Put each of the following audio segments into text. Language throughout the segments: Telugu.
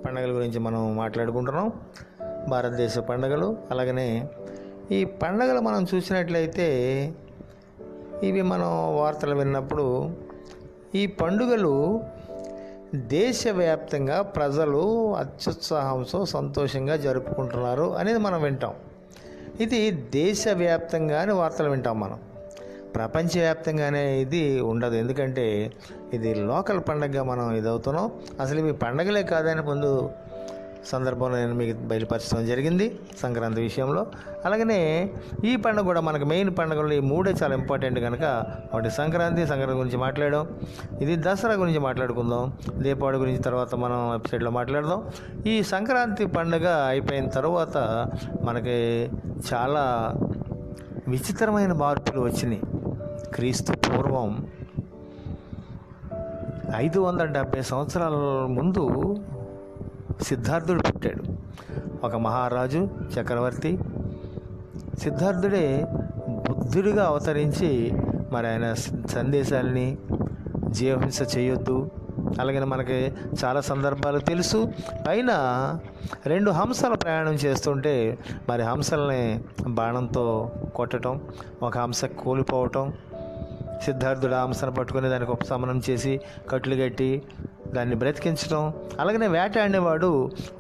పండుగల గురించి మనం మాట్లాడుకుంటున్నాం. భారతదేశ పండుగలు. అలాగనే ఈ పండుగలు మనం చూసినట్లయితే ఇవి మనం వార్తలు విన్నప్పుడు ఈ పండుగలు దేశవ్యాప్తంగా ప్రజలు అత్యుత్సాహంతో సంతోషంగా జరుపుకుంటున్నారు అనేది మనం వింటాం. ఇది దేశవ్యాప్తంగానే వార్తలు వింటాం మనం. ప్రపంచవ్యాప్తంగానే ఇది ఉండదు. ఎందుకంటే ఇది లోకల్ పండుగగా మనం ఇదవుతున్నాం. అసలు ఇవి పండగలే కాదని ముందు సందర్భంలో నేను మీకు బయలుపరచడం జరిగింది సంక్రాంతి విషయంలో. అలాగనే ఈ పండుగ కూడా మనకు మెయిన్ పండుగలు ఈ మూడే చాలా ఇంపార్టెంట్ కనుక ఒకటి సంక్రాంతి గురించి మాట్లాడాం. ఇది దసరా గురించి మాట్లాడుకుందాం. దీపావళి గురించి తర్వాత మనం వెబ్సైట్లో మాట్లాడదాం. ఈ సంక్రాంతి పండుగ అయిపోయిన తర్వాత మనకి చాలా విచిత్రమైన మార్పులు వచ్చినాయి. క్రీస్తు పూర్వం 570 సంవత్సరాల ముందు సిద్ధార్థుడు పుట్టాడు. ఒక మహారాజు చక్రవర్తి. సిద్ధార్థుడే బుద్ధుడిగా అవతరించి మరి ఆయన సందేశాలని జీవహింస చేయొద్దు, అలాగే మనకి చాలా సందర్భాలు తెలుసు. పైన 2 హంసలు ప్రయాణం చేస్తుంటే మరి హంసల్ని బాణంతో కొట్టడం, ఒక హంస కూలిపోవటం, సిద్ధార్థుడు ఆ హంసను పట్టుకుని దానికి ఉపశమనం చేసి కట్లు కట్టి దాన్ని బ్రతికించడం. అలాగనే వేటాడినవాడు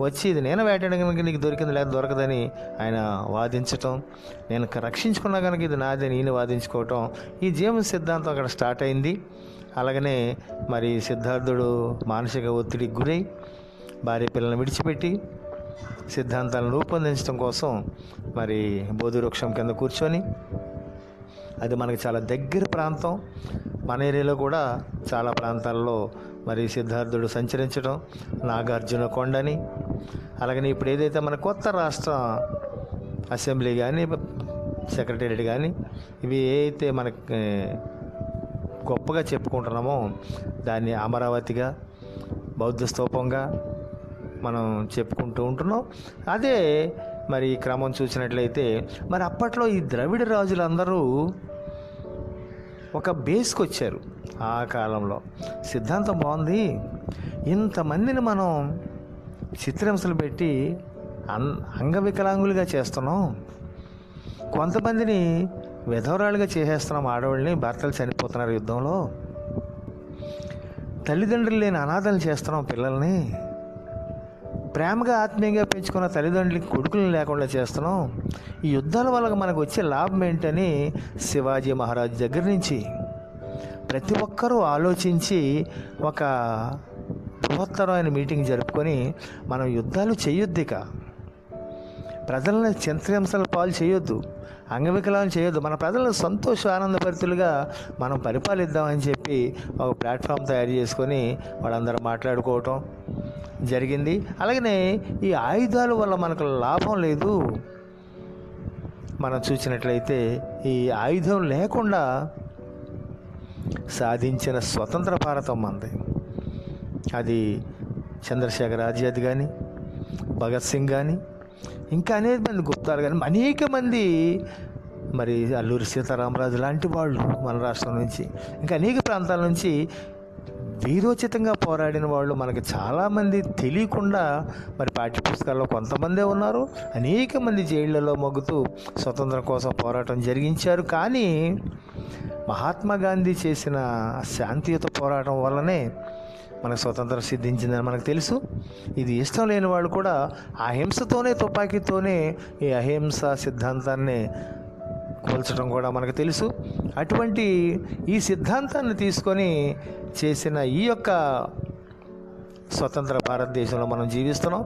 వచ్చి ఇది నేను వేటాడిన కనుక నీకు దొరికింది లేదా దొరకదని ఆయన వాదించటం, నేను రక్షించుకున్నా కనుక ఇది నాదే నేను వాదించుకోవటం. ఈ జీవన సిద్ధాంతం అక్కడ స్టార్ట్ అయింది. అలాగనే మరి సిద్ధార్థుడు మానసిక ఒత్తిడికి గురై భార్య పిల్లల్ని విడిచిపెట్టి సిద్ధాంతాలను రూపొందించడం కోసం మరి బోధి వృక్షం కింద కూర్చొని, అది మనకి చాలా దగ్గర ప్రాంతం, మన ఏరియాలో కూడా చాలా ప్రాంతాల్లో మరి సిద్ధార్థుడు సంచరించడం, నాగార్జున కొండని, అలాగని ఇప్పుడు ఏదైతే మన కొత్త రాష్ట్ర అసెంబ్లీ కానీ సెక్రటేరియట్ కానీ ఇవి ఏదైతే మనకి గొప్పగా చెప్పుకుంటున్నామో దాన్ని అమరావతిగా బౌద్ధ స్తూపంగా మనం చెప్పుకుంటూ ఉంటున్నాం. అదే మరి ఈ క్రమం చూసినట్లయితే మరి అప్పట్లో ఈ ద్రవిడ రాజులందరూ ఒక బేస్కి వచ్చారు. ఆ కాలంలో సిద్ధాంతం బాగుంది, ఇంతమందిని మనం చిత్రహింసలు పెట్టి అంగవికలాంగులుగా చేస్తున్నాం, కొంతమందిని విధవరాలుగా చేసేస్తున్నాం, ఆడవాళ్ళని భర్తలు చనిపోతున్నారు యుద్ధంలో, తల్లిదండ్రులు లేని అనాథలు చేస్తున్నాం, పిల్లల్ని ప్రేమగా ఆత్మీయంగా పెంచుకున్న తల్లిదండ్రులకి కొడుకులను లేకుండా చేస్తున్నాం, ఈ యుద్ధాల వల్ల మనకు వచ్చే లాభం ఏంటని శివాజీ మహారాజ్ దగ్గర నుంచి ప్రతి ఒక్కరూ ఆలోచించి ఒక బృహత్తరమైన మీటింగ్ జరుపుకొని మనం యుద్ధాలు చేయొద్దు, ఇక ప్రజలను చిత్రహింసల పాలు చేయొద్దు, అంగవికలాలను చేయొద్దు, మన ప్రజలను సంతోష ఆనందభరితులుగా మనం పరిపాలిద్దామని చెప్పి ఒక ప్లాట్ఫామ్ తయారు చేసుకొని వాళ్ళందరూ మాట్లాడుకోవటం జరిగింది. అలాగనే ఈ ఆయుధాల వల్ల మనకు లాభం లేదు. మనం చూసినట్లయితే ఈ ఆయుధం లేకుండా సాధించిన స్వతంత్ర భారతం మనది. అది చంద్రశేఖర్ ఆజాద్ కానీ, భగత్ సింగ్ కానీ, ఇంకా అనేక మంది గుప్తాలు కానీ, అనేక మంది మరి అల్లూరి సీతారామరాజు లాంటి వాళ్ళు మన రాష్ట్రం నుంచి ఇంకా అనేక ప్రాంతాల నుంచి వీరోచితంగా పోరాడిన వాళ్ళు మనకి చాలామంది తెలియకుండా మరి పాఠ్యపుస్తకాల్లో కొంతమందే ఉన్నారు. అనేక మంది జైళ్లలో మగ్గుతూ స్వతంత్రం కోసం పోరాటం జరిగించారు. కానీ మహాత్మా గాంధీ చేసిన శాంతియుత పోరాటం వల్లనే మనకు స్వతంత్రం సిద్ధించిందని మనకు తెలుసు. ఇది ఇష్టం లేని వాళ్ళు కూడా అహింసతోనే, తుపాకీతోనే ఈ అహింస సిద్ధాంతాన్ని కోల్చడం కూడా మనకు తెలుసు. అటువంటి ఈ సిద్ధాంతాన్ని తీసుకొని చేసిన ఈ యొక్క స్వతంత్ర భారతదేశంలో మనం జీవిస్తున్నాం.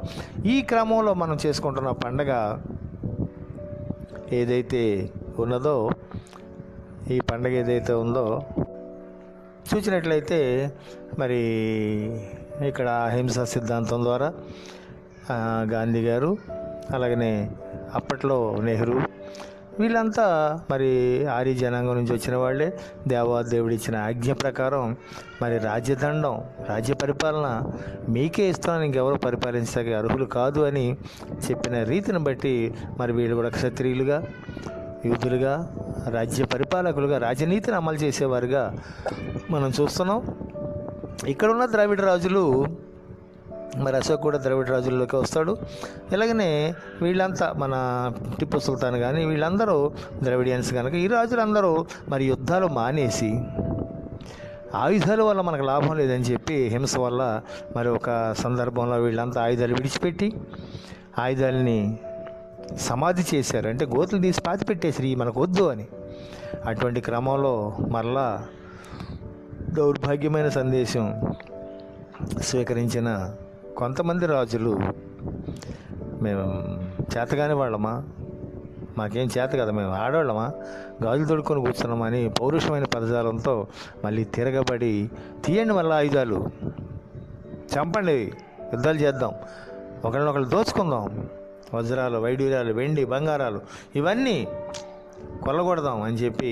ఈ క్రమంలో మనం చేసుకుంటున్న పండగ ఏదైతే ఉన్నదో, ఈ పండగ ఏదైతే ఉందో చూసినట్లయితే మరి ఇక్కడ అహింస సిద్ధాంతం ద్వారా గాంధీ గారు, అలాగనే అప్పట్లో నెహ్రూ, వీళ్ళంతా మరి ఆర్య జనాంగం నుంచి వచ్చిన వాళ్ళే. దేవాదేవుడు ఇచ్చిన ఆజ్ఞ ప్రకారం మరి రాజ్యదండం, రాజ్య పరిపాలన మీకే ఇస్తున్నాను, ఇంకెవరో పరిపాలించడానికి అర్హులు కాదు అని చెప్పిన రీతిని బట్టి మరి వీళ్ళు కూడా క్షత్రియులుగా, యూదులుగా, రాజ్య పరిపాలకులుగా, రాజనీతిని అమలు చేసేవారుగా మనం చూస్తున్నాం. ఇక్కడున్న ద్రావిడ రాజులు మరి అశోక్ కూడా ద్రవిడ రాజుల్లోకి వస్తాడు. ఇలాగనే వీళ్ళంతా మన టిప్పు సుల్తాన్ కానీ వీళ్ళందరూ ద్రవిడియన్స్ కనుక ఈ రాజులందరూ మరి యుద్ధాలు మానేసి ఆయుధాల వల్ల మనకు లాభం లేదని చెప్పి హింస వల్ల మరి ఒక సందర్భంలో వీళ్ళంతా ఆయుధాలు విడిచిపెట్టి ఆయుధాలని సమాధి చేశారు. అంటే గోతులు తీసి పాతి పెట్టేసి మనకు వద్దు అని. అటువంటి క్రమంలో మరలా దౌర్భాగ్యమైన సందేశం స్వీకరించిన కొంతమంది రాజులు, మేము చేతగాని వాళ్ళమా, మాకేం చేత కదా, మేము ఆడవాళ్ళమా, గాజులు తొడుక్కొని కూర్చున్నామని పౌరుషమైన పదజాలంతో మళ్ళీ తిరగబడి తీయండి మళ్ళీ ఆయుధాలు, చంపండి, యుద్ధాలు చేద్దాం, ఒకళ్ళనొకళ్ళు దోచుకుందాం, వజ్రాలు వైడూర్యాలు వెండి బంగారాలు ఇవన్నీ కొల్లగొడదాం అని చెప్పి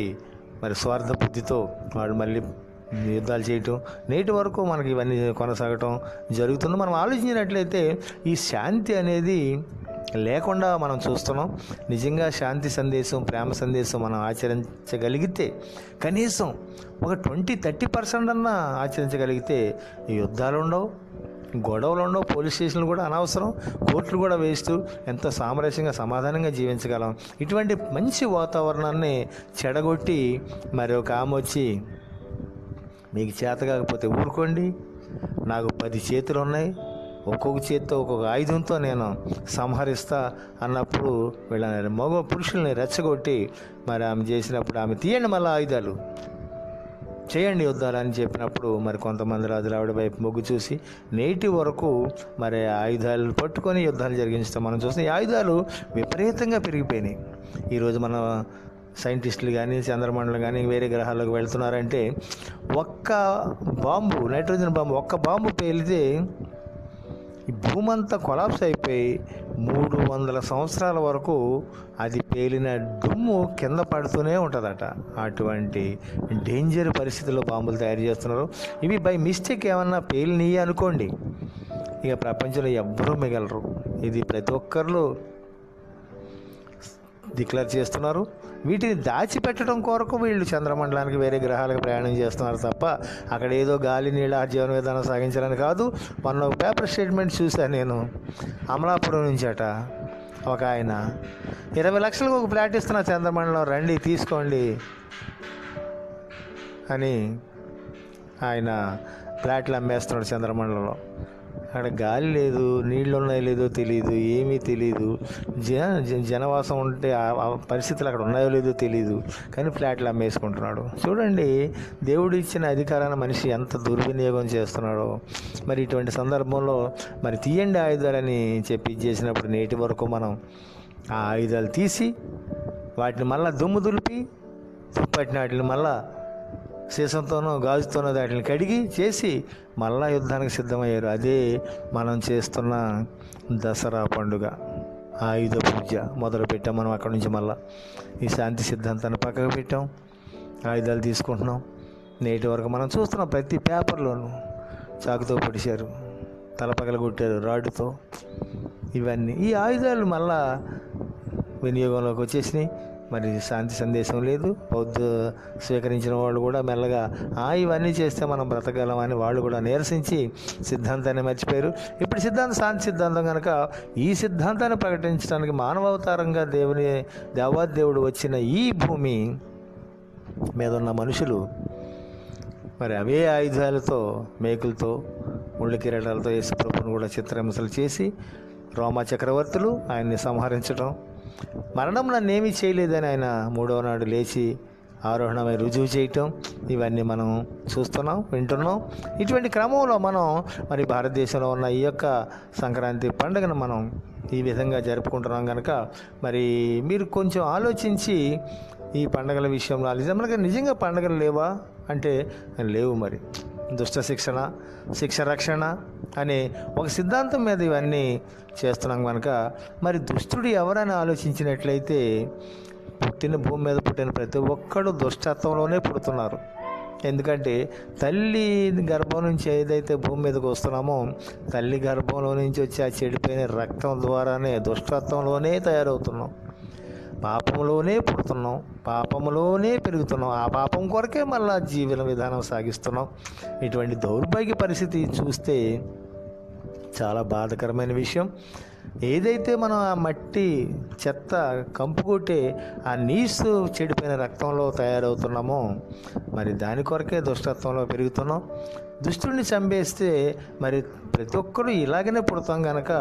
మరి స్వార్థ బుద్ధితో వాళ్ళు మళ్ళీ యుద్ధాలు చేయటం నేటి వరకు మనకి ఇవన్నీ కొనసాగటం జరుగుతుంది. మనం ఆలోచించినట్లయితే ఈ శాంతి అనేది లేకుండా మనం చూస్తున్నాం. నిజంగా శాంతి సందేశం, ప్రేమ సందేశం మనం ఆచరించగలిగితే కనీసం ఒక 20-30% అన్నా ఆచరించగలిగితే ఈ యుద్ధాలు ఉండవు, గొడవలు ఉండవు, పోలీస్ స్టేషన్లు కూడా అనవసరం, కోర్టులు కూడా వేస్తూ ఎంతో సామరస్యంగా సమాధానంగా జీవించగలం. ఇటువంటి మంచి వాతావరణాన్ని చెడగొట్టి మరి ఒక ఆమె వచ్చి మీకు చేత కాకపోతే ఊరుకోండి, నాకు 10 చేతులు ఉన్నాయి, ఒక్కొక్క చేతితో ఒక్కొక్క ఆయుధంతో నేను సంహరిస్తా అన్నప్పుడు వీళ్ళ మగ పురుషుల్ని రెచ్చగొట్టి మరి ఆమె చేసినప్పుడు ఆమె తీయండి మళ్ళీ ఆయుధాలు, చేయండి యుద్ధాలు అని చెప్పినప్పుడు మరి కొంతమంది రాజులు ఆవిడ వైపు మొగ్గు చూసి నేటి వరకు మరి ఆయుధాలు పట్టుకొని యుద్ధాలు జరిగించడం మనం చూస్తాం. ఈ ఆయుధాలు విపరీతంగా పెరిగిపోయినాయి. ఈరోజు మన సైంటిస్టులు కానీ చంద్రమండలం కానీ వేరే గ్రహాలకు వెళ్తున్నారంటే ఒక్క బాంబు, నైట్రోజన్ బాంబు, ఒక్క బాంబు పేలితే ఈ భూమి అంతా కొలాప్స్ అయిపోయి 300 సంవత్సరాల వరకు అది పేలిన దుమ్ము కింద పడుతూనే ఉంటుందట. అటువంటి డేంజర్ పరిస్థితుల్లో బాంబులు తయారు చేస్తున్నారు. ఇవి బై మిస్టేక్ ఏమన్నా పేలినవి అనుకోండి, ఇక ప్రపంచంలో ఎవ్వరూ మిగలరు. ఇది ప్రతి ఒక్కరు డిక్లేర్ చేస్తున్నారు. వీటిని దాచిపెట్టడం కొరకు వీళ్ళు చంద్రమండలానికి వేరే గ్రహాలకు ప్రయాణం చేస్తున్నారు తప్ప అక్కడ ఏదో గాలి నీళ్ళ జీవన విధానం సాగించాలని కాదు. మొన్న ఒక పేపర్ స్టేట్మెంట్ చూశాను నేను, అమలాపురం నుంచి అట ఒక ఆయన 20 లక్షలకు ఒక ఫ్లాట్ ఇస్తున్నా చంద్రమండలం, రండి తీసుకోండి అని ఆయన ఫ్లాట్లు అమ్మేస్తున్నాడు చంద్రమండలంలో. అక్కడ గాలి లేదు, నీళ్ళు ఉన్నాయో లేదో తెలియదు, ఏమీ తెలియదు, జనవాసం ఉంటే ఆ పరిస్థితులు అక్కడ ఉన్నాయో లేదో తెలియదు, కానీ ఫ్లాట్లు అమ్మేసుకుంటున్నాడు. చూడండి దేవుడు ఇచ్చిన అధికారాన్ని మనిషి ఎంత దుర్వినియోగం చేస్తున్నాడో. మరి ఇటువంటి సందర్భంలో మరి తీయండి ఆయుధాలని చెప్పి చేసినప్పుడు నేటి వరకు మనం ఆ ఆయుధాలు తీసి వాటిని మళ్ళీ దుమ్ము దులిపి తుప్పట్టిన వాటిని మళ్ళా సీసంతోనో గాజుతోనో వాటిని కడిగి చేసి మళ్ళా యుద్ధానికి సిద్ధమయ్యారు. అదే మనం చేస్తున్న దసరా పండుగ, ఆయుధ పూజ మొదలు పెట్టాం. మనం అక్కడి నుంచి మళ్ళీ ఈ శాంతి సిద్ధాంతాన్ని పక్కకు పెట్టాం, ఆయుధాలు తీసుకుంటున్నాం. నేటి వరకు మనం చూస్తున్నాం ప్రతి పేపర్లోనూ చాకుతో పొడిచారు, తలపగల కొట్టారు రాడ్డుతో. ఇవన్నీ ఈ ఆయుధాలు మళ్ళా వినియోగంలోకి వచ్చేసినాయి. మరి శాంతి సందేశం లేదు. బౌద్ధ స్వీకరించిన వాళ్ళు కూడా మెల్లగా ఇవన్నీ చేస్తే మనం బ్రతకగలమని వాళ్ళు కూడా నీరసించి సిద్ధాంతాన్ని మర్చిపోయారు. ఇప్పుడు శాంతి సిద్ధాంతం కనుక ఈ సిద్ధాంతాన్ని ప్రకటించడానికి మానవావతారంగా దేవాదేవుడు వచ్చిన ఈ భూమి మీద ఉన్న మనుషులు మరి అవే ఆయుధాలతో, మేకులతో, ముళ్ళు కిరీటాలతో యేసుప్రభువును కూడా చిత్రహింసలు చేసి రోమా చక్రవర్తులు ఆయన్ని సంహరించడం, మరణం నన్నేమీ చేయలేదని ఆయన 3వ నాడు లేచి ఆరోహణమై రుజువు చేయటం, ఇవన్నీ మనం చూస్తున్నాం, వింటున్నాం. ఇటువంటి క్రమంలో మనం మరి భారతదేశంలో ఉన్న ఈ యొక్క సంక్రాంతి పండుగను మనం ఈ విధంగా జరుపుకుంటున్నాం కనుక మరి మీరు కొంచెం ఆలోచించి ఈ పండుగల విషయంలో మనకి నిజంగా పండుగలు లేవా అంటే లేవు. మరి దుష్ట శిక్షణ, శిక్ష రక్షణ అనే ఒక సిద్ధాంతం మీద ఇవన్నీ చేస్తున్నాం కనుక మరి దుష్టుడు ఎవరని ఆలోచించినట్లయితే పుట్టిన భూమి మీద పుట్టిన ప్రతి ఒక్కడు దుష్టత్వంలోనే పుడుతున్నారు. ఎందుకంటే తల్లి గర్భం నుంచి ఏదైతే భూమి మీదకి వస్తున్నామో తల్లి గర్భంలో నుంచి వచ్చి ఆ చెడిపోయిన రక్తం ద్వారానే దుష్టత్వంలోనే తయారవుతున్నాం, పాపంలోనే పుడుతున్నాం, పాపంలోనే పెరుగుతున్నాం, ఆ పాపం కొరకే మళ్ళా జీవన విధానం సాగిస్తున్నాం. ఇటువంటి దౌర్భాగ్య పరిస్థితి చూస్తే చాలా బాధాకరమైన విషయం. ఏదైతే మనం ఆ మట్టి చెత్త కంపు కొట్టే ఆ నీసు చెడిపోయిన రక్తంలో తయారవుతున్నామో, మరి దాని కొరకే దుష్టత్వంలో పెరుగుతున్నాం. దుష్టుడిని చంపేస్తే మరి ప్రతి ఒక్కరూ ఇలాగనే పుడతాం కనుక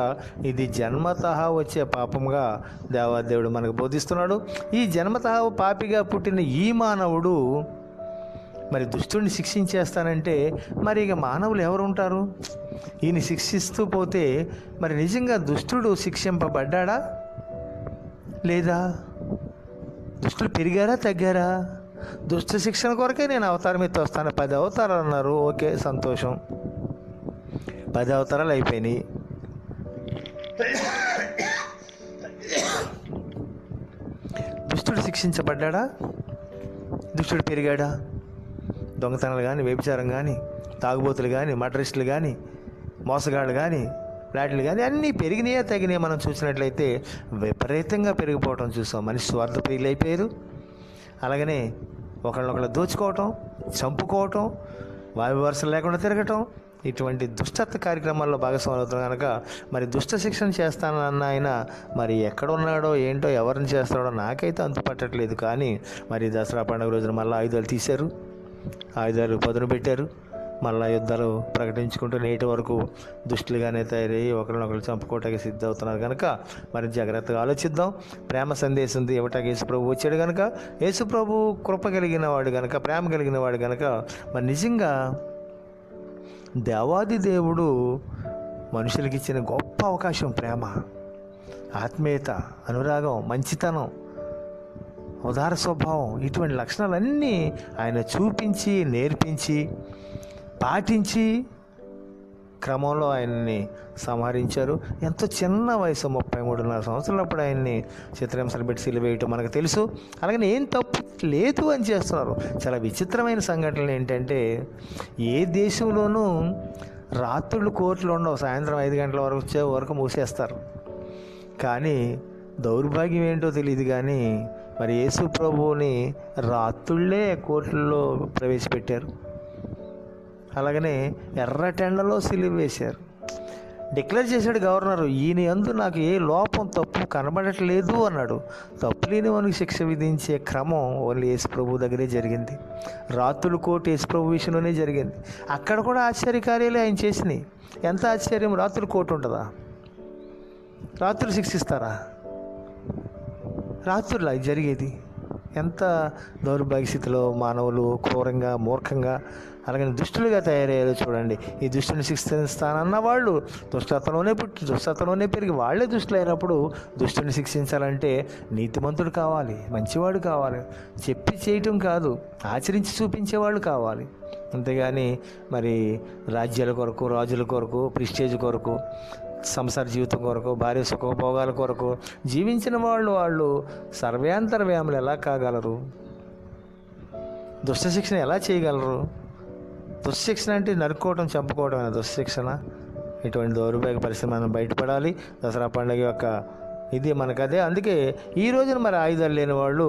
ఇది జన్మతః వచ్చే పాపంగా దేవాదేవుడు మనకు బోధిస్తున్నాడు. ఈ జన్మతః పాపిగా పుట్టిన ఈ మానవుడు మరి దుష్టుడిని శిక్షించేస్తానంటే మరి ఇక మానవులు ఎవరు ఉంటారు? ఈయన శిక్షిస్తూ పోతే మరి నిజంగా దుష్టుడు శిక్షింపబడ్డా లేదా? దుష్టులు పెరిగారా తగ్గారా? దుష్ట శిక్షణ కొరకే నేను అవతారం ఎత్తి వస్తాను. 10 అవతారాలు అన్నారు, ఓకే సంతోషం, 10 అవతారాలు అయిపోయినాయి. దుష్టుడు శిక్షించబడ్డా? దుష్టుడు పెరిగాడా? దొంగతనాలు కానీ, వ్యభిచారం కానీ, తాగుబోతులు కానీ, మటరిస్టులు కానీ, మోసగాళ్ళు కానీ, ఫ్లాట్లు కానీ అన్నీ పెరిగినాయా తగినాయా? మనం చూసినట్లయితే విపరీతంగా పెరిగిపోవటం చూసాం. మనిషి స్వార్థ ప్రియులు అయిపోయారు. అలాగనే ఒకళ్ళనొకళ్ళు దోచుకోవటం, చంపుకోవటం, వాయు వరుసలు లేకుండా తిరగటం, ఇటువంటి దుష్టత్వ కార్యక్రమాల్లో భాగస్వాములు అవుతాం కనుక మరి దుష్ట శిక్షణ చేస్తానన్న ఆయన మరి ఎక్కడున్నాడో ఏంటో, ఎవరిని చేస్తాడో నాకైతే అంతుపట్టట్లేదు. కానీ మరి దసరా పండుగ రోజున మళ్ళీ ఆయుధాలు తీశారు, ఆయుధాలు పదును పెట్టారు, మళ్ళా యుద్ధాలు ప్రకటించుకుంటూ నేటి వరకు దుష్టులుగానే తయారయ్యి ఒకరినొకరు చంపుకోవటానికి సిద్ధవుతున్నారు కనుక మరి జాగ్రత్తగా ఆలోచిద్దాం. ప్రేమ సందేశం ఇవ్వటానికి యేసుప్రభు వచ్చాడు కనుక, యేసుప్రభు కృప కలిగిన వాడు కనుక, ప్రేమ కలిగిన వాడు కనుక మరి నిజంగా దేవాది దేవుడు మనుషులకి ఇచ్చిన గొప్ప అవకాశం ప్రేమ, ఆత్మీయత, అనురాగం, మంచితనం, ఉదార స్వభావం, ఇటువంటి లక్షణాలన్నీ ఆయన చూపించి, నేర్పించి, పాటించి క్రమంలో ఆయన్ని సంహరించారు. ఎంతో చిన్న వయసు, 33.5 సంవత్సరాలప్పుడు ఆయన్ని చిత్రహింసలు పెట్టి సిలువేయటం మనకు తెలుసు. అలాగని ఏం తప్పు లేదు అని చేస్తున్నారు. చాలా విచిత్రమైన సంఘటనలు ఏంటంటే, ఏ దేశంలోనూ రాత్రులు కోర్టులు ఉండవు, సాయంత్రం 5 గంటల వరకు వచ్చే వరకు మూసేస్తారు. కానీ దౌర్భాగ్యం ఏంటో తెలియదు కానీ మరి యేసు ప్రభువుని రాత్రుళ్ళే కోర్టుల్లో ప్రవేశపెట్టారు. అలాగనే ఎర్రటెండలో సిలువ వేశారు. డిక్లేర్ చేశాడు గవర్నరు, ఈయన యందు నాకు ఏ లోపం తప్పు కనబడట్లేదు అన్నాడు. తప్పు లేని వానికి శిక్ష విధించే క్రమం ఓన్లీ యేసు ప్రభు దగ్గరే జరిగింది. రాత్రులు కోర్టు యేసు ప్రభు విషయంలోనే జరిగింది. అక్కడ కూడా ఆశ్చర్యకార్యాలే ఆయన చేసినాయి. ఎంత ఆశ్చర్యం! రాత్రులు కోర్టు ఉంటుందా? రాత్రులు శిక్షిస్తారా? రాత్రులు అది జరిగేది. ఎంత దౌర్భాగ్య స్థితిలో మానవులు క్రూరంగా, మూర్ఖంగా, అలాగే దుష్టులుగా తయారయ్యారో చూడండి. ఈ దుష్టుని శిక్షిస్తానన్న వాళ్ళు దుష్టత్వంలోనే పుట్టి, దుష్టత్వంలోనే పెరిగి వాళ్ళే దుష్టులు అయినప్పుడు దుష్టుని శిక్షించాలంటే నీతిమంతుడు కావాలి, మంచివాడు కావాలి, చెప్పి చేయటం కాదు, ఆచరించి చూపించేవాళ్ళు కావాలి. అంతేగాని మరి రాజ్యాల కొరకు, రాజుల కొరకు, ప్రిస్టేజ్ కొరకు, సంసార జీవితం కొరకు, భార్య సుఖభోగాల కొరకు జీవించిన వాళ్ళు సర్వేంతర్వ్యాములు ఎలా కాగలరు? దుష్టశిక్షణ ఎలా చేయగలరు? దుశ్శిక్షణ అంటే నరుక్కోవటం, చంపుకోవటం అనే దుశ్శిక్షణ. ఇటువంటి దౌర్భాగ్య పరిస్థితి మనం బయటపడాలి. దసరా పండుగ యొక్క ఇది మనకదే. అందుకే ఈ రోజున మరి ఆయుధాలు లేని వాళ్ళు,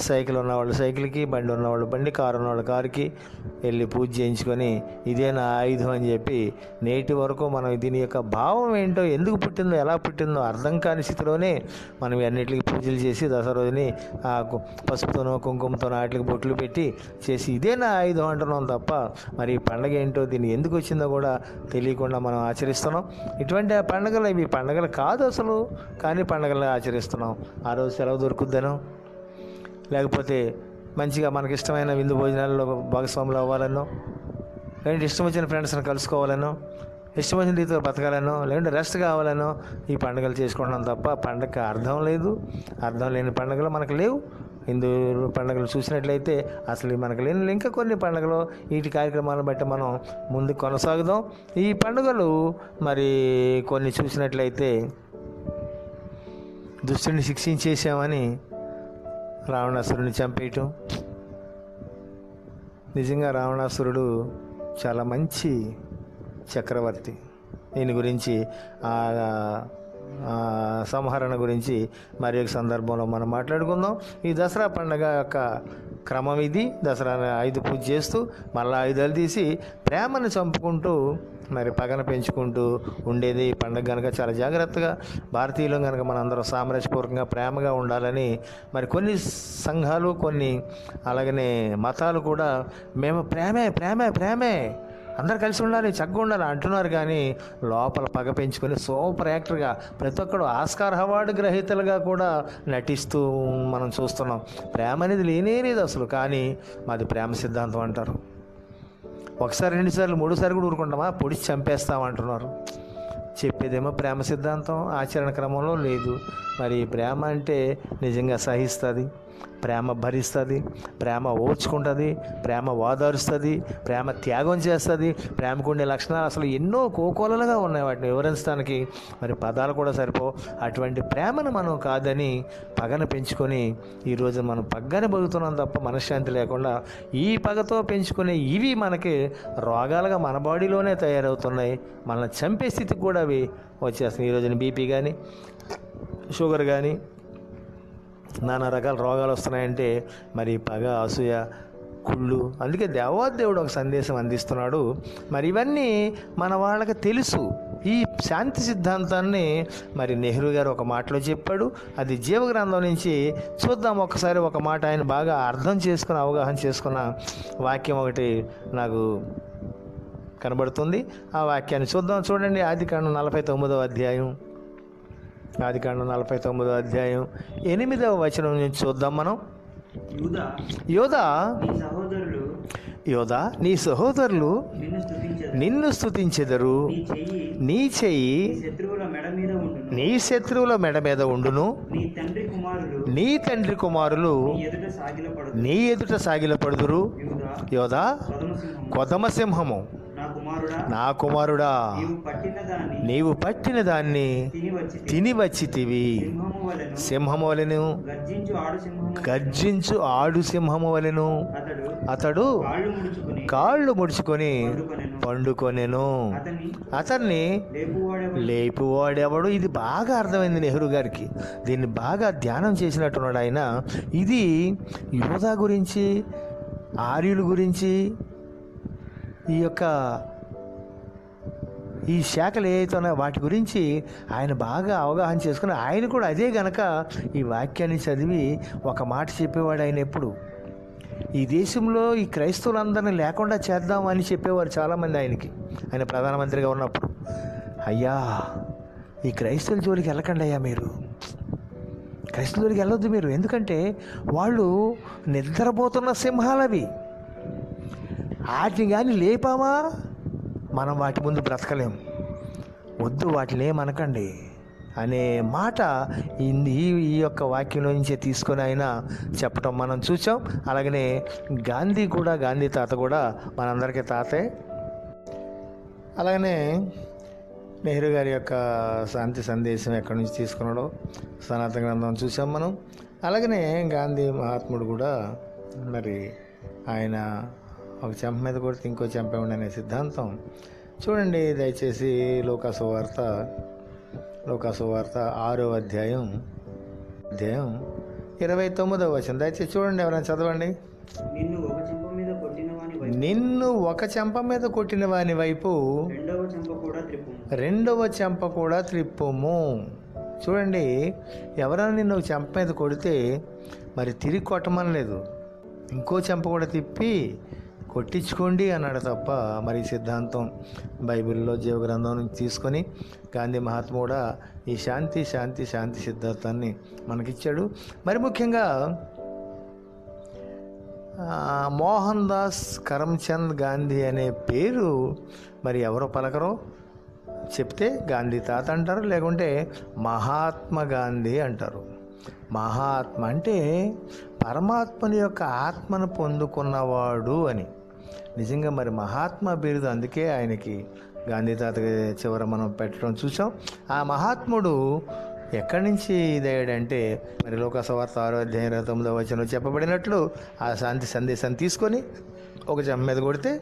సైకిల్ ఉన్నవాళ్ళు సైకిల్కి, బండి ఉన్నవాళ్ళు బండి, కారు ఉన్నవాళ్ళు కారుకి వెళ్ళి పూజ చేయించుకొని ఇదే నా ఆయుధం అని చెప్పి నేటి వరకు మనం దీని యొక్క భావం ఏంటో, ఎందుకు పుట్టిందో, ఎలా పుట్టిందో అర్థం కాని స్థితిలోనే మనం అన్నిటికీ పూజలు చేసి దసరా రోజుని ఆ పసుపుతోనో కుంకుమతోనో వాటికి బొట్లు పెట్టి చేసి ఇదే నా ఆయుధం అంటున్నాం తప్ప మరి ఈ పండగ ఏంటో, దీన్ని ఎందుకు వచ్చిందో కూడా తెలియకుండా మనం ఆచరిస్తున్నాం. ఇటువంటి పండుగలు ఇవి పండుగలు కాదు అసలు, కానీ పండుగలు ఆచరిస్తున్నాం. ఆ రోజు సెలవు దొరుకుద్దనో, లేకపోతే మంచిగా మనకి ఇష్టమైన విందు భోజనాల్లో భాగస్వాములు అవ్వాలనో, లేదంటే ఇష్టం వచ్చిన ఫ్రెండ్స్ని కలుసుకోవాలనో, ఇష్టం వచ్చిన రీతిలో బతకాలనో, లేదంటే రెస్ట్ కావాలనో ఈ పండుగలు చేసుకుంటున్నాం తప్ప పండగకి అర్థం లేదు. అర్థం లేని పండుగలు మనకు లేవు. హిందూ పండుగలు చూసినట్లయితే అసలు మనకు లేని ఇంకా కొన్ని పండుగలు, వీటి కార్యక్రమాలను బట్టి మనం ముందు కొనసాగుదాం. ఈ పండుగలు మరి కొన్ని చూసినట్లయితే దుష్టుని శిక్షించేసామని రావణాసురుడిని చంపేయటం. నిజంగా రావణాసురుడు చాలా మంచి చక్రవర్తి. దీని గురించి సంహరణ గురించి మరి ఒక సందర్భంలో మనం మాట్లాడుకుందాం. ఈ దసరా పండుగ యొక్క క్రమం ఇది. దసరా ఆయుధ పూజ చేస్తూ మళ్ళీ ఆయుధాలు తీసి ప్రేమను చంపుకుంటూ మరి పగన పెంచుకుంటూ ఉండేది ఈ పండుగ కనుక చాలా జాగ్రత్తగా భారతీయులు కనుక మనందరం సామరస్యపూర్వకంగా ప్రేమగా ఉండాలని మరి కొన్ని సంఘాలు కొన్ని అలాగనే మతాలు కూడా మేము ప్రేమే ప్రేమే ప్రేమే అందరు కలిసి ఉండాలి చక్కగా ఉండాలి అంటున్నారు, కానీ లోపల పగ పెంచుకొని సూపర్ యాక్టర్గా ప్రతి ఒక్కడు ఆస్కార్ అవార్డు గ్రహీతలుగా కూడా నటిస్తూ మనం చూస్తున్నాం. ప్రేమ అనేది లేనే లేదు అసలు, కానీ మాది ప్రేమ సిద్ధాంతం అంటారు. ఒకసారి 2 సార్లు 3 సార్లు కూడా ఊరుకుంటామా, పొడిచి చంపేస్తామంటున్నారు. చెప్పేదేమో ప్రేమ సిద్ధాంతం, ఆచరణ క్రమంలో లేదు. మరి ప్రేమ అంటే నిజంగా సహిస్తుంది, ప్రేమ భరిస్తుంది, ప్రేమ ఓర్చుకుంటుంది, ప్రేమ ఓదారుస్తుంది, ప్రేమ త్యాగం చేస్తుంది. ప్రేమకు ఉండే లక్షణాలు అసలు ఎన్నో కోకోలలుగా ఉన్నాయి, వాటిని వివరించడానికి మరి పదాలు కూడా సరిపో. అటువంటి ప్రేమను మనం కాదని పగను పెంచుకొని ఈరోజు మనం పగ్గని బతుకుతున్నాం తప్ప మనశ్శాంతి లేకుండా ఈ పగతో పెంచుకునే ఇవి మనకి రోగాలుగా మన బాడీలోనే తయారవుతున్నాయి. మనల్ని చంపే స్థితికి కూడా అవి వచ్చేస్తున్నాయి. ఈరోజున బీపీ కానీ షుగర్ కానీ నానా రకాల రోగాలు వస్తున్నాయంటే మరి పగ, అసూయ, కుళ్ళు. అందుకే దేవాదేవుడు ఒక సందేశం అందిస్తున్నాడు. మరి ఇవన్నీ మన వాళ్ళకి తెలుసు. ఈ శాంతి సిద్ధాంతాన్ని మరి నెహ్రూ గారు ఒక మాటలో చెప్పాడు. అది జీవగ్రంథం నుంచి చూద్దాం ఒకసారి. ఒక మాట ఆయన బాగా అర్థం చేసుకుని అవగాహన చేసుకున్న వాక్యం ఒకటి నాకు కనబడుతుంది. ఆ వాక్యాన్ని చూద్దాం. చూడండి, ఆదికాండం 49వ అధ్యాయం, ఆదికాండం 49వ అధ్యాయం 8వ వచనం నుంచి చూద్దాం మనం. యోధా నీ సహోదరులు నిన్ను స్తుతించెదరు, నీ చెయ్యి నీ శత్రువుల మెడ మీద ఉండును, నీ తండ్రి కుమారులు నీ ఎదుట సాగిలపడుదురు. యోధా కొదమ సింహము, నా కుమారుడా, నీవు పట్టిన దాన్ని తిని వచ్చితివి. సింహము వలెను, గర్జించు ఆడు సింహము వలెను అతడు కాళ్ళు ముడుచుకొని పండుకొనెను. అతన్ని లేపువాడెవడు? ఇది బాగా అర్థమైంది నెహ్రూ గారికి. దీన్ని బాగా ధ్యానం చేసినట్టున్నాడు ఆయన. ఇది యోధా గురించి, ఆర్యుల గురించి, ఈ శాఖలు ఏవైతే ఉన్నాయో వాటి గురించి ఆయన బాగా అవగాహన చేసుకుని ఆయన కూడా అదే గనక ఈ వాక్యాన్ని చదివి ఒక మాట చెప్పేవాడు. ఆయన ఎప్పుడు ఈ దేశంలో ఈ క్రైస్తవులందరినీ లేకుండా చేద్దామని చెప్పేవారు చాలామంది ఆయనకి. ఆయన ప్రధానమంత్రిగా ఉన్నప్పుడు, అయ్యా ఈ క్రైస్తవుల జోలికి వెళ్ళకండి అయ్యా, మీరు క్రైస్తవుల జోలికి వెళ్ళొద్దు మీరు, ఎందుకంటే వాళ్ళు నిద్రపోతున్న సింహాలవి. వాటిని కానీ లేపామా మనం వాటి ముందు బ్రతకలేం. వద్దు, వాటిని ఏమనకండి అనే మాట ఈ యొక్క వాక్యంలో నుంచే తీసుకొని ఆయన చెప్పటం మనం చూసాం. అలాగనే గాంధీ తాత కూడా మనందరికీ తాతే. అలాగనే నెహ్రూ గారి యొక్క శాంతి సందేశం ఎక్కడి నుంచి తీసుకున్నాడో సనాతన గ్రంథం చూసాం మనం. అలాగనే గాంధీ మహాత్ముడు కూడా మరి ఆయన ఒక చెంప మీద కొడితే ఇంకో చెంప ఉండనే సిద్ధాంతం. చూడండి దయచేసి లోకాసు వార్త 6వ అధ్యాయం 29వ వచనం దయచేసి చూడండి, ఎవరైనా చదవండి. నిన్ను ఒక చెంప మీద కొట్టిన వాని వైపు రెండవ చెంప కూడా త్రిప్పుము. చూడండి, ఎవరైనా నిన్ను ఒక చెంప మీద కొడితే మరి తిరిగి కొట్టమనలేదు, ఇంకో చెంప కూడా తిప్పి కొట్టించుకోండి అన్నాడు తప్ప మరి సిద్ధాంతం బైబిల్లో జీవగ్రంథం నుంచి తీసుకొని గాంధీ మహాత్మ కూడా ఈ శాంతి సిద్ధాంతాన్ని మనకిచ్చాడు. మరి ముఖ్యంగా మోహన్ దాస్ కరమ్చంద్ గాంధీ అనే పేరు మరి ఎవరో పలకరో చెప్తే గాంధీ తాత అంటారు, లేకుంటే మహాత్మా గాంధీ అంటారు. మహాత్మ అంటే పరమాత్మని యొక్క ఆత్మను పొందుకున్నవాడు అని. నిజంగా మరి మహాత్మా బిరుదు అందుకే ఆయనకి గాంధీ తాతకి చివర మనం పెట్టడం చూసాం. ఆ మహాత్ముడు ఎక్కడి నుంచి ఇదయ్యాడంటే మరి లోకాసువార్త 6వ అధ్యాయం 29వ వచనంలో చెప్పబడినట్లు ఆ శాంతి సందేశాన్ని తీసుకొని ఒక చెంప మీద కొడితే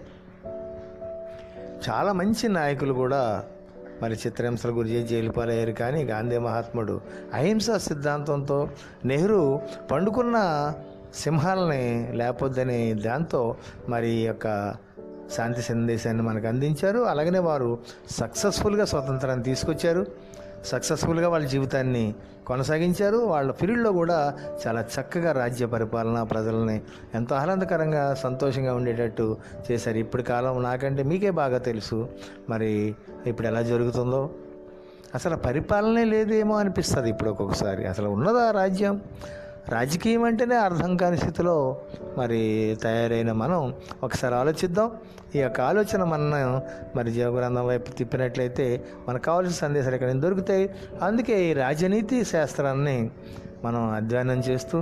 చాలా మంచి నాయకులు కూడా మరి చిత్రహింసల గురించి జైలు పాలయ్యారు. కానీ గాంధీ మహాత్ముడు అహింసా సిద్ధాంతంతో నెహ్రూ పండుకున్న సింహాలని లేపొద్దని దాంతో మరి యొక్క శాంతి సందేశాన్ని మనకు అందించారు. అలాగనే వారు సక్సెస్ఫుల్గా స్వతంత్రాన్ని తీసుకొచ్చారు. సక్సెస్ఫుల్గా వాళ్ళ జీవితాన్ని కొనసాగించారు. వాళ్ళ పీరియడ్లో కూడా చాలా చక్కగా రాజ్య పరిపాలన ప్రజలని ఎంతో ఆహ్లాదకరంగా సంతోషంగా ఉండేటట్టు చేశారు. ఇప్పుడు కాలం నాకంటే మీకే బాగా తెలుసు మరి ఇప్పుడు ఎలా జరుగుతుందో. అసలు పరిపాలనే లేదేమో అనిపిస్తుంది ఇప్పుడు ఒక్కొక్కసారి. అసలు ఉన్నదా రాజ్యం? రాజకీయం అంటేనే అర్థం కాని స్థితిలో మరి తయారైన మనం ఒకసారి ఆలోచిద్దాం. ఈ యొక్క ఆలోచన మనం మరి జీవగ్రంథం వైపు తిప్పినట్లయితే మనకు కావాల్సిన సందేశాలు ఎక్కడ దొరుకుతాయి. అందుకే ఈ రాజనీతి శాస్త్రాన్ని మనం అధ్యయనం చేస్తూ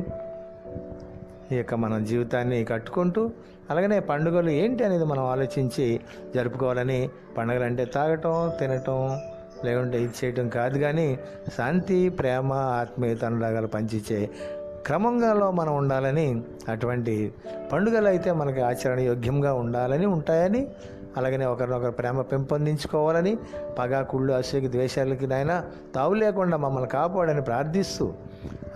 ఈ యొక్క మన జీవితాన్ని కట్టుకుంటూ అలాగనే పండుగలు ఏంటి అనేది మనం ఆలోచించి జరుపుకోవాలని. పండుగలు అంటే తాగటం, తినటం, లేకుంటే ఇది చేయటం కాదు, కానీ శాంతి, ప్రేమ, ఆత్మీయత, అనురాగాలు పంచిచ్చే క్రమంగాలో మనం ఉండాలని, అటువంటి పండుగలు అయితే మనకి ఆచరణ యోగ్యంగా ఉండాలని ఉంటాయని, అలాగనే ఒకరినొకరు ప్రేమ పెంపొందించుకోవాలని, పగ, కుళ్ళు, అసూయకి, ద్వేషాలకి నాయన తావు లేకుండా మమ్మల్ని కాపాడని ప్రార్థిస్తూ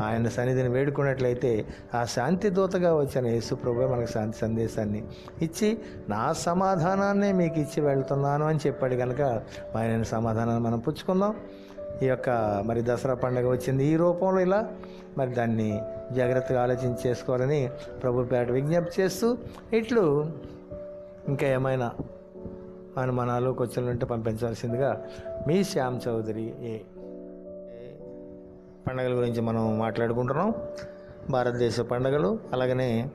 ఆయన సన్నిధిని వేడుకున్నట్లయితే ఆ శాంతి దూతగా వచ్చిన యేసు ప్రభువే మనకు శాంతి సందేశాన్ని ఇచ్చి నా సమాధానాన్నే మీకు ఇచ్చి వెళ్తున్నాను అని చెప్పాడు. కనుక ఆయన సమాధానాన్ని మనం పుచ్చుకుందాం. ఈ యొక్క మరి దసరా పండుగ వచ్చింది ఈ రూపంలో, ఇలా మరి దాన్ని జాగ్రత్తగా ఆలోచించి చేసుకోవాలని ప్రభు పేట విజ్ఞప్తి చేస్తూ, ఇట్లు ఇంకా ఏమైనా అనుమానాలు, క్వశ్చన్లు ఉంటే పంపించవలసిందిగా మీ శ్యామ్ చౌదరి. పండుగల గురించి మనం మాట్లాడుకుంటున్నాం, భారతదేశ పండుగలు. అలాగనే